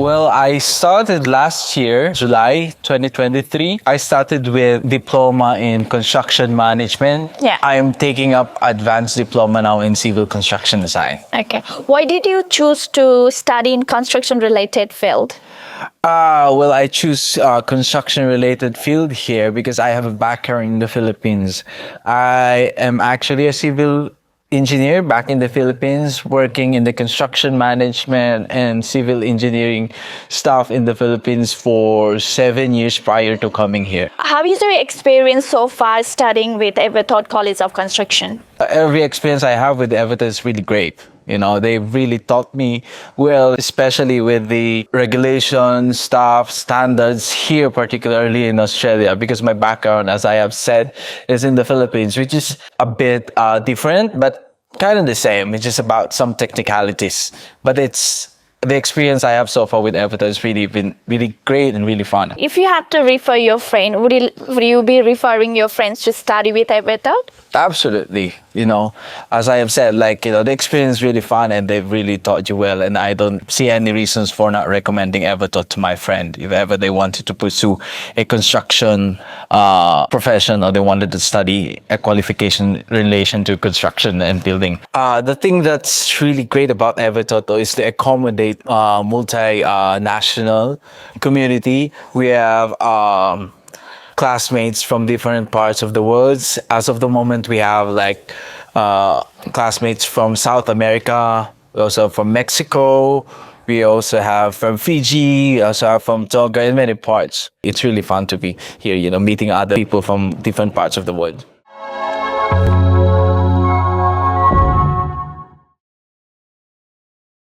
Well, I started last year, July 2023. I started with diploma in construction management. Yeah. I'm taking up advanced diploma now in civil construction design. Okay. Why did you choose to study in construction-related field? Well, I choose construction-related field here because I have a background in the Philippines. I am actually a civil engineer back in the Philippines, working in the construction management and civil engineering stuff in the Philippines for 7 years prior to coming here. How is your experience so far studying with Everthought College of Construction? Every experience I have with Everton is really great. You know, they really taught me well, especially with the regulations, staff, standards here, particularly in Australia, because my background, as I have said, is in the Philippines, which is a bit different, but kind of the same. It's just about some technicalities. But it's the experience I have so far with Everton has really been really great and really fun. If you had to refer your friend, would you be referring your friends to study with Everthought? Absolutely. You know, as I have said, like, you know, the experience is really fun and they've really taught you well. And I don't see any reasons for not recommending Everthought to my friend if ever they wanted to pursue a construction profession or they wanted to study a qualification in relation to construction and building. The thing that's really great about Everthought, though, is to accommodate multinational community. We have classmates from different parts of the world. As of the moment, we have like classmates from South America, we also have from Mexico, we also have from Fiji, we also have from Tonga, and many parts. It's really fun to be here, you know, meeting other people from different parts of the world.